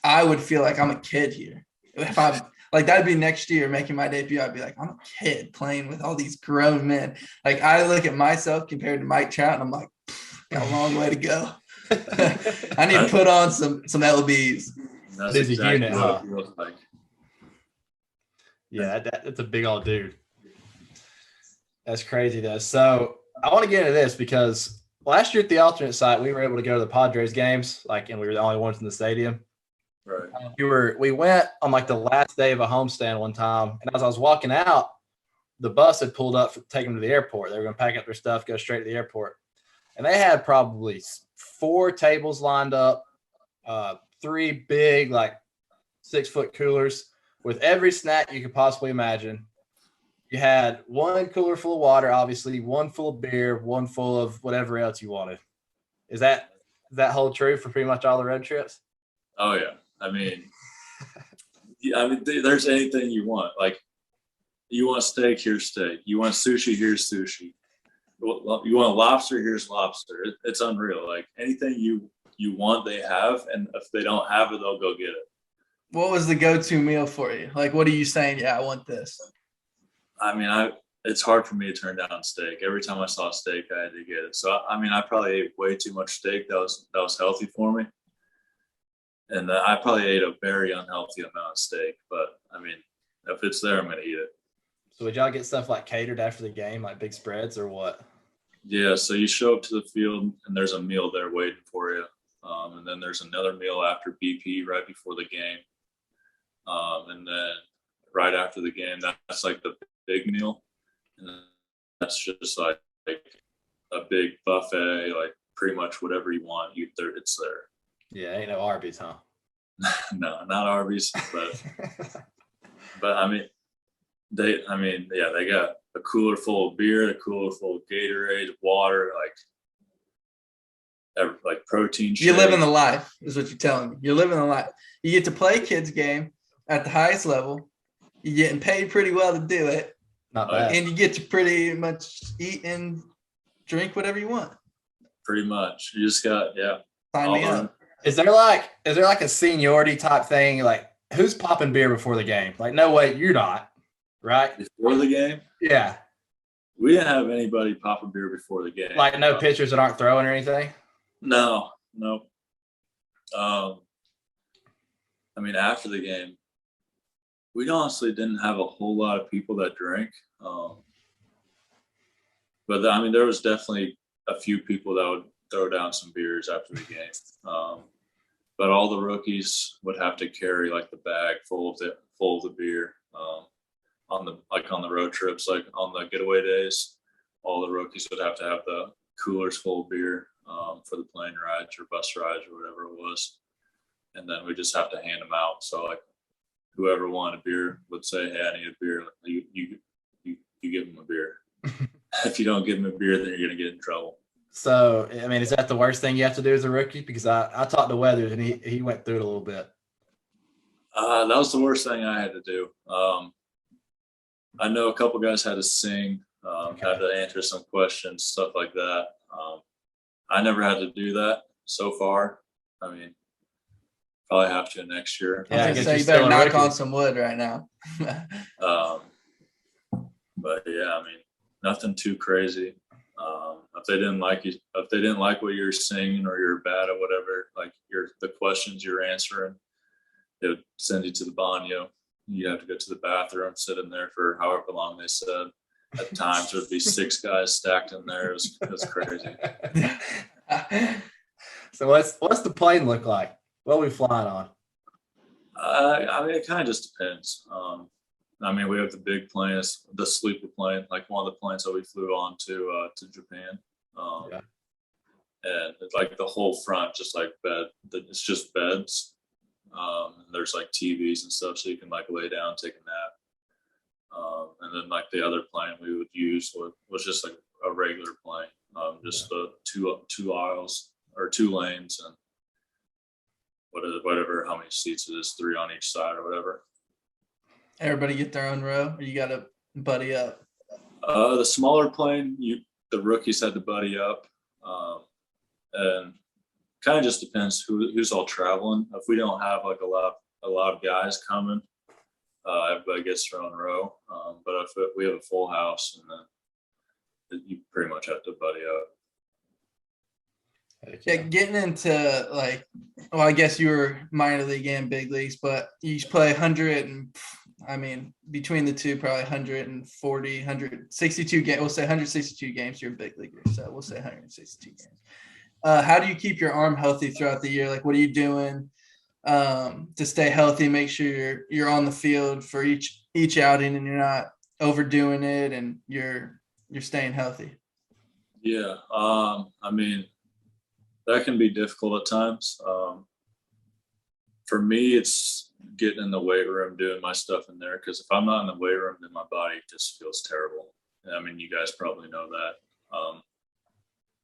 I would feel like I'm a kid here. If I'm like, that'd be next year making my debut. I'd be like, I'm a kid playing with all these grown men. Like I look at myself compared to Mike Trout, and I'm like, got a long way to go. I need to put on some LBs. That's There's a exactly unit, what huh? it feels like. Yeah, that's a big old dude. That's crazy, though. So I want to get into this because last year at the alternate site, we were able to go to the Padres games, and we were the only ones in the stadium. Right. We went on like the last day of a homestand one time, and as I was walking out, the bus had pulled up to take them to the airport. They were going to pack up their stuff, go straight to the airport, and they had probably 4 tables lined up, 3 big 6-foot coolers with every snack you could possibly imagine. You had 1 cooler full of water, obviously, 1 full of beer, 1 full of whatever else you wanted. Is that hold true for pretty much all the road trips? Oh yeah. I mean, there's anything you want. Like, you want steak, here's steak. You want sushi, here's sushi. You want lobster, here's lobster. It's unreal. Like anything you want, they have, and if they don't have it, they'll go get it. What was the go-to meal for you? Like, what are you saying? Yeah, I want this. I mean, it's hard for me to turn down steak. Every time I saw steak, I had to get it. So I mean, I probably ate way too much steak that was healthy for me, and I probably ate a very unhealthy amount of steak. But I mean, if it's there, I'm gonna eat it. So would y'all get stuff like catered after the game, like big spreads or what? Yeah, so you show up to the field and there's a meal there waiting for you. And then there's another meal after BP right before the game. And then right after the game, that's like the big meal. And that's just like a big buffet, like pretty much whatever you want, it's there. Yeah, ain't no Arby's, huh? No, not Arby's, but I mean, they got a cooler full of beer, a cooler full of Gatorade, water, like protein shake. You're living the life, is what you're telling me. You're living the life. You get to play kids game at the highest level. You're getting paid pretty well to do it. Not bad. And you get to pretty much eat and drink whatever you want. Pretty much. You just got, Sign me up. Is there like a seniority type thing? Like, who's popping beer before the game? Like, no way, you're not, right? Before the game? Yeah. We didn't have anybody pop a beer before the game. Like, no pitchers that aren't throwing or anything? No. I mean, after the game, we honestly didn't have a whole lot of people that drink. But I mean, there was definitely a few people that would throw down some beers after the game. But all the rookies would have to carry like the bag full of the beer. On the road trips, like on the getaway days, all the rookies would have to have the coolers full of beer for the plane rides or bus rides or whatever it was. And then we just have to hand them out. So like whoever wanted a beer would say, "Hey, I need a beer." You give them a beer. If you don't give them a beer, then you're gonna get in trouble. So, I mean, is that the worst thing you have to do as a rookie? Because I talked to Weathers and he went through it a little bit. That was the worst thing I had to do. I know a couple guys had to sing, had to answer some questions, stuff like that. I never had to do that so far. I mean, probably have to next year. Yeah, I I guess say you're you still better a knock rookie. on some wood right now. But yeah, I mean, nothing too crazy. If they didn't like what you're singing or you're bad at whatever, like the questions you're answering, they would send you to the banyo. You have to go to the bathroom, sit in there for however long they said. At times there would be 6 guys stacked in there. It was crazy. So what's the plane look like? What are we flying on? I mean, it kind of just depends. I mean, we have the big planes, the sleeper plane, like one of the planes that we flew on to Japan. Yeah. And it's like the whole front, just like bed. It's just beds. And there's like TVs and stuff, so you can like lay down, take a nap. And then like the other plane we would use was just like a regular plane, just the two aisles or 2 lanes and whatever, how many seats it is, 3 on each side or whatever. Everybody get their own row, or you got to buddy up? The smaller plane, the rookies had to buddy up, and kind of just depends who's all traveling. If we don't have like a lot of guys coming, everybody gets their own row. But if we have a full house, and then you pretty much have to buddy up. Yeah, getting into like, well, I guess you were minor league and big leagues, but you play 100 and I mean, between the two, probably 140, 162 games. We'll say 162 games. You're a big leaguer, so we'll say 162 games. How do you keep your arm healthy throughout the year? Like, what are you doing to stay healthy? Make sure you're on the field for each outing, and you're not overdoing it, and you're staying healthy. Yeah, I mean, that can be difficult at times. For me, it's getting in the weight room, doing my stuff in there. Because if I'm not in the weight room, then my body just feels terrible. I mean, you guys probably know that.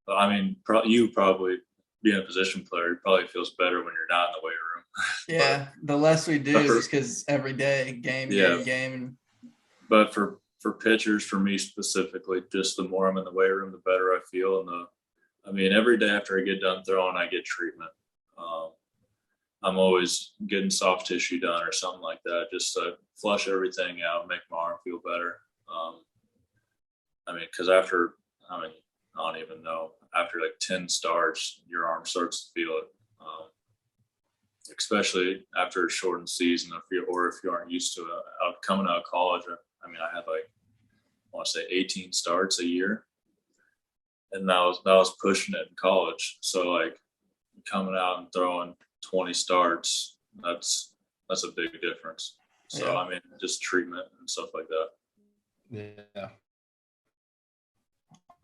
But I mean, you probably being a position player, it probably feels better when you're not in the weight room. Yeah, the less we do is because every day, game. But for pitchers, for me specifically, just the more I'm in the weight room, the better I feel. And I mean, every day after I get done throwing, I get treatment. I'm always getting soft tissue done or something like that, just to flush everything out, make my arm feel better. I mean, because I don't even know, after like 10 starts, your arm starts to feel it. Especially after a shortened season, if you aren't used to it. Coming out of college, I mean, I had like, I want to say 18 starts a year, and that was pushing it in college. So like coming out and throwing 20 starts, that's a big difference. So yeah. I mean, just treatment and stuff like that. Yeah.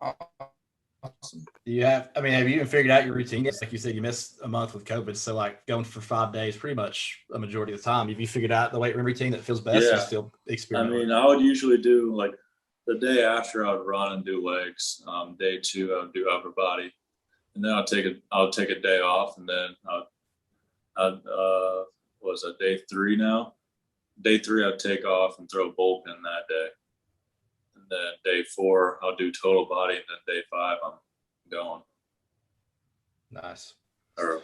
Awesome. Have you even figured out your routine? It's like you said, you missed a month with COVID. So like going for 5 days, pretty much a majority of the time. Have you figured out the weight room routine that feels best? Yeah. Or still experiment? I mean, I would usually do like the day after I would run and do legs. Day 2, I would do upper body, and then I'll take a day off, and then was it day 3 now? Day 3, I'd take off and throw a bullpen that day. And then day 4, I'll do total body. And then day 5, I'm going. Nice. Or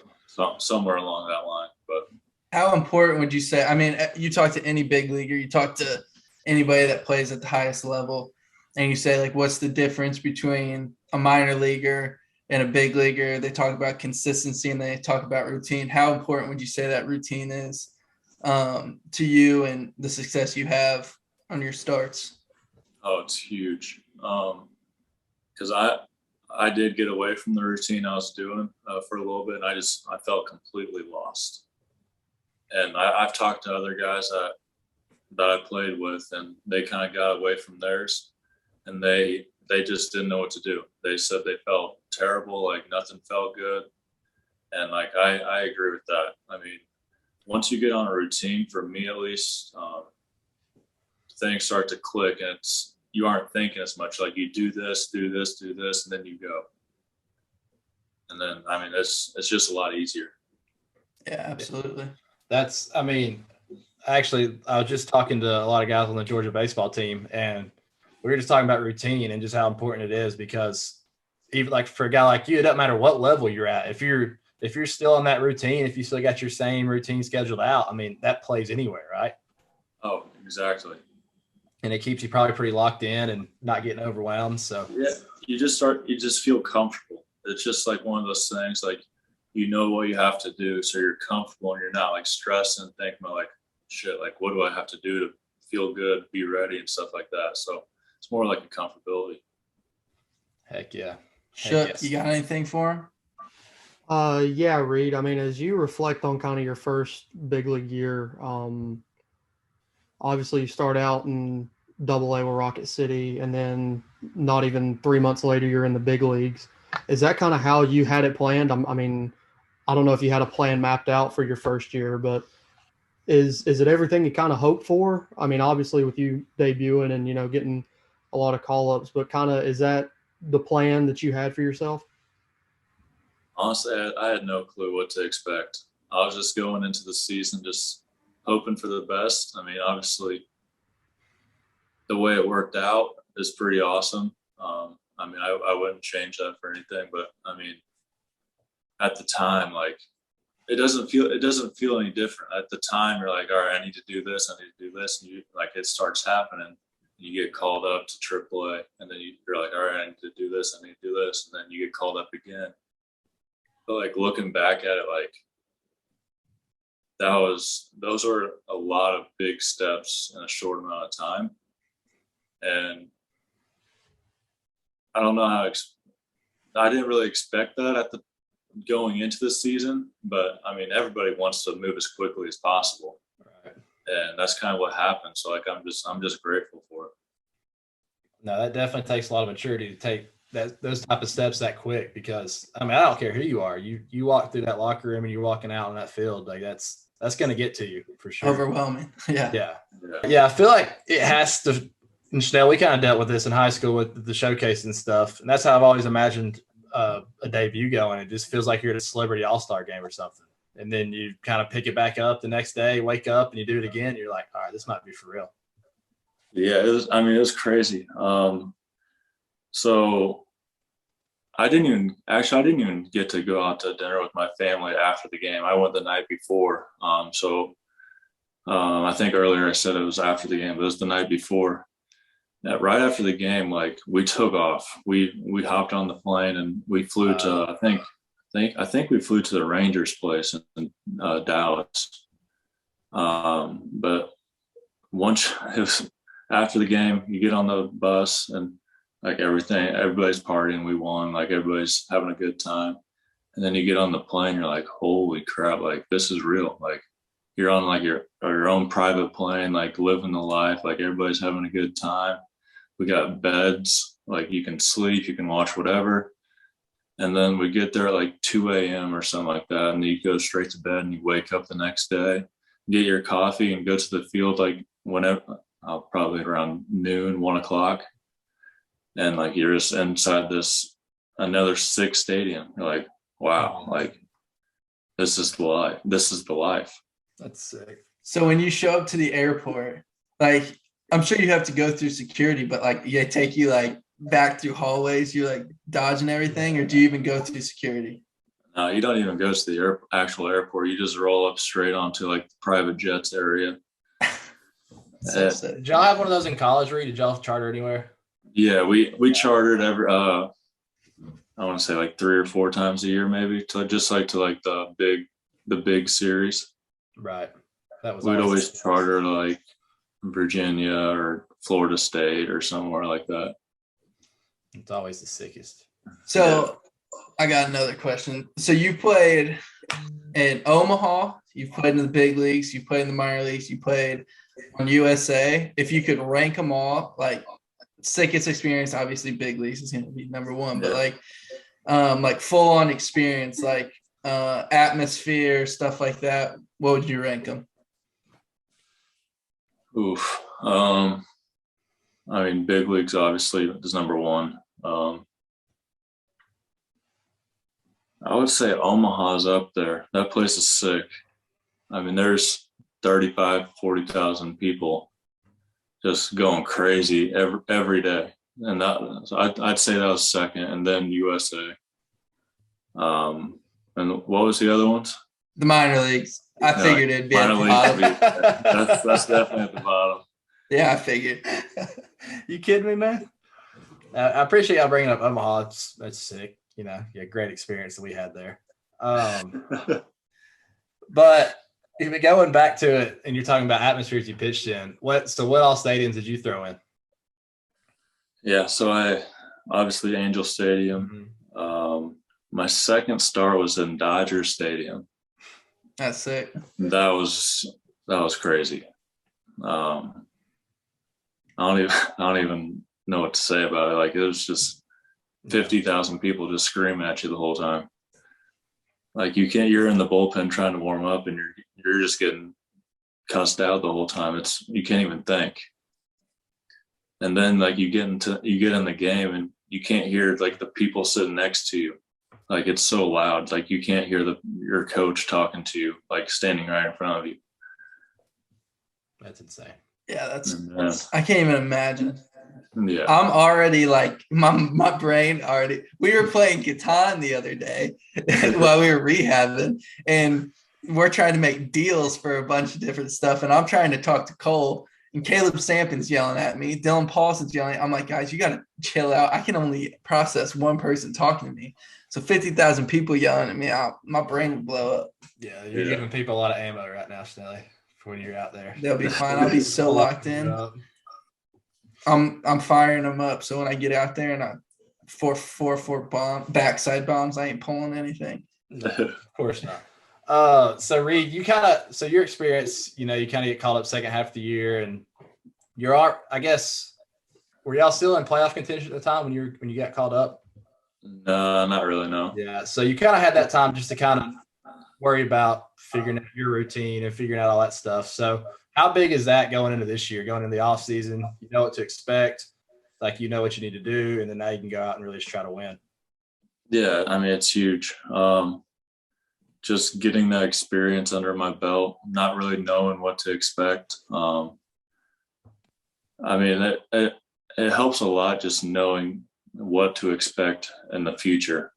somewhere along that line. But how important would you say? I mean, you talk to any big leaguer, you talk to anybody that plays at the highest level, and you say, like, what's the difference between a minor leaguer and a big leaguer? They talk about consistency and they talk about routine. How important would you say that routine is to you and the success you have on your starts? Oh, it's huge. Because I did get away from the routine I was doing for a little bit, and I felt completely lost. And I've talked to other guys that I played with, and they kind of got away from theirs, and they just didn't know what to do. They said they felt terrible, like nothing felt good. And like, I agree with that. I mean, once you get on a routine, for me at least, things start to click, and you aren't thinking as much. Like, you do this, and then you go. And then, I mean, it's just a lot easier. Yeah, absolutely. Actually, I was just talking to a lot of guys on the Georgia baseball team, and we were just talking about routine and just how important it is, because even like for a guy like you, it doesn't matter what level you're at. If you're still on that routine, if you still got your same routine scheduled out, I mean, that plays anywhere, right? Oh, exactly. And it keeps you probably pretty locked in and not getting overwhelmed. So yeah, you just feel comfortable. It's just like one of those things, like, you know what you have to do, so you're comfortable and you're not like stressed and thinking about like, shit, like, what do I have to do to feel good, be ready, and stuff like that. So it's more like a comfortability. Heck yeah. Shook, you got anything for him? Yeah, Reid. I mean, as you reflect on kind of your first big league year, obviously you start out in Double-A with Rocket City, and then not even 3 months later you're in the big leagues. Is that kind of how you had it planned? I mean, I don't know if you had a plan mapped out for your first year, but is it everything you kind of hoped for? I mean, obviously with you debuting and, you know, getting a lot of call-ups, but kind of, is that the plan that you had for yourself? Honestly, I had no clue what to expect. I was just going into the season just hoping for the best. I mean, obviously the way it worked out is pretty awesome. I mean, I wouldn't change that for anything, but I mean, at the time, like it doesn't feel any different. At the time, you're like, all right, I need to do this, I need to do this, and you like it starts happening. You get called up to AAA, and then you're like, all right, I need to do this, I need to do this, and then you get called up again. But like looking back at it, like those were a lot of big steps in a short amount of time, and I don't know how I didn't really expect that at the going into the season, but I mean everybody wants to move as quickly as possible, Right. and that's kind of what happened. So like I'm just grateful for it. No, that definitely takes a lot of maturity to take those type of steps that quick, because I mean I don't care who you are. You walk through that locker room and you're walking out on that field, like that's going to get to you for sure. Overwhelming. Yeah. Yeah. I feel like it has to. And Chanel, we kind of dealt with this in high school with the showcase and stuff, and that's how I've always imagined a debut going. It just feels like you're at a celebrity all-star game or something, and then you kind of pick it back up the next day, wake up, and you do it again. You're like, all right, this might be for real. Yeah, it was crazy. So I didn't even get to go out to dinner with my family after the game. I went the night before. I think earlier I said it was after the game, but it was the night before. Right after the game, like we took off. We hopped on the plane and we flew to I think we flew to the Rangers place in Dallas. But once it was after the game, you get on the bus and like everybody's partying. We won. Like everybody's having a good time. And then you get on the plane, you're like, holy crap! Like this is real. Like you're on like your own private plane, like living the life. Like everybody's having a good time. We got beds, like you can sleep, you can watch whatever. And then we get there at like 2 a.m. or something like that. And you go straight to bed and you wake up the next day, get your coffee and go to the field like whenever, probably around noon, 1 o'clock. And like you're just inside another sick stadium. You're like, wow, like this is the life. This is the life. That's sick. So when you show up to the airport, like I'm sure you have to go through security, but like they take you like back through hallways, you're like dodging everything, or do you even go through security? No, you don't even go to the actual airport. You just roll up straight onto like the private jets area. Did y'all have one of those in college, Reid? Did y'all charter anywhere? Yeah, we chartered every I want to say like 3 or 4 times a year, maybe to the big series. Right. That was. We'd always charter like Virginia or Florida State or somewhere like that. It's always the sickest. So I got another question. So you played in Omaha, you've played in the big leagues, you've played in the minor leagues, you played on USA. If you could rank them all, like sickest experience, obviously big leagues is going to be number one, but like full on experience, like atmosphere, stuff like that, what would you rank them? Oof. I mean, big leagues obviously is number one. I would say Omaha's up there. That place is sick. I mean, there's 40,000 people just going crazy every day. And I'd say that was second, and then USA. And what was the other ones? The minor leagues. I figured it'd be at the bottom. That's definitely at the bottom. Yeah, I figured. You kidding me, man? I appreciate y'all bringing up Omaha. That's sick. You know, yeah, great experience that we had there. But if we're going back to it, and you're talking about atmospheres you pitched in, what all stadiums did you throw in? Yeah, so I obviously Angel Stadium. Mm-hmm. My second start was in Dodger Stadium. That's sick. That was crazy. I don't even know what to say about it. Like it was just 50,000 people just screaming at you the whole time. Like you're in the bullpen trying to warm up and you're just getting cussed out the whole time. You can't even think. And then like you get in the game and you can't hear like the people sitting next to you. Like it's so loud. Like you can't hear your coach talking to you, like standing right in front of you. That's insane. Yeah, that's Yeah. I can't even imagine. Yeah. I'm already like my brain already. We were playing Catan the other day while we were rehabbing, and we're trying to make deals for a bunch of different stuff. And I'm trying to talk to Cole, and Caleb Sampson's yelling at me. Dylan Paulson's yelling. I'm like, guys, you got to chill out. I can only process one person talking to me. So 50,000 people yelling at me, my brain will blow up. Yeah, you're giving people a lot of ammo right now, Snelly, for when you're out there. They'll be fine. I'll be so locked in. I'm firing them up. So when I get out there and I 4 bomb backside bombs, I ain't pulling anything. No, of course not. So Reid, your experience, you kind of get called up second half of the year, and I guess, were y'all still in playoff contention at the time when you got called up? No, not really. No. Yeah. So you kind of had that time just to kind of worry about figuring out your routine and figuring out all that stuff. So how big is that going into this year, going into the off season? You know what to expect, like you know what you need to do, and then now you can go out and really just try to win. Yeah, I mean, it's huge. Just getting that experience under my belt, not really knowing what to expect. I mean, it helps a lot just knowing what to expect in the future.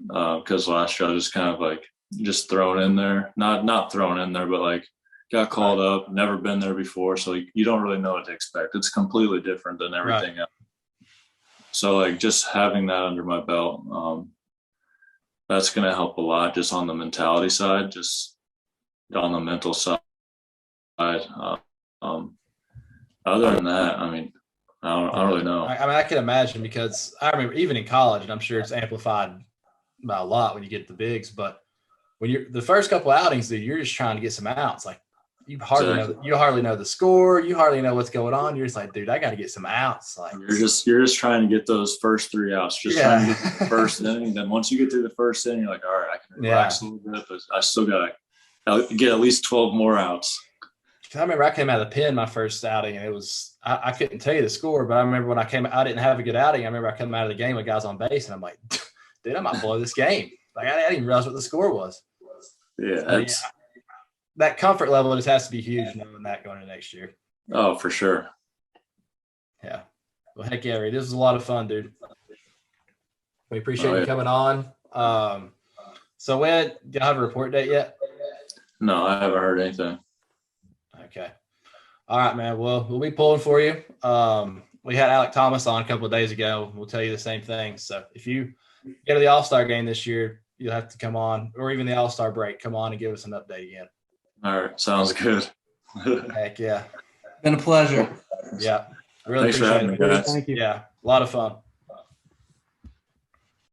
Because last year I was kind of like just thrown in there, not thrown in there, but like got called up, never been there before. So you don't really know what to expect. It's completely different than everything else. So like just having that under my belt, that's going to help a lot just on the mentality side, just on the mental side. Other than that, I mean, I don't really know. I mean, I can imagine, because I remember even in college, and I'm sure it's amplified by a lot when you get the bigs, but when you're the first couple outings, dude, you're just trying to get some outs. Like you hardly know the score. You hardly know what's going on. You're just like, dude, I got to get some outs. Like you're just trying to get those first 3 outs, trying to get the first inning. Then once you get through the first inning, you're like, all right, I can relax a little bit, but I still got to get at least 12 more outs. I remember I came out of the pen my first outing, and it was I couldn't tell you the score, but I remember when I didn't have a good outing. I remember I come out of the game with guys on base, and I'm like, dude, I might blow this game. Like I didn't even realize what the score was. Yeah, that comfort level just has to be huge knowing that going into next year. Oh, for sure. Yeah. Well, heck yeah, Reid. This was a lot of fun, dude. We appreciate you coming on. So when do y'all have a report date yet? No, I haven't heard anything. Okay. All right, man. Well, we'll be pulling for you. We had Alec Thomas on a couple of days ago. We'll tell you the same thing. So if you go to the All-Star game this year, you'll have to come on, or even the All-Star break, come on and give us an update again. All right. Sounds good. Heck yeah. Been a pleasure. Yeah. Really Thanks for having me, guys. Thank you. Yeah. A lot of fun.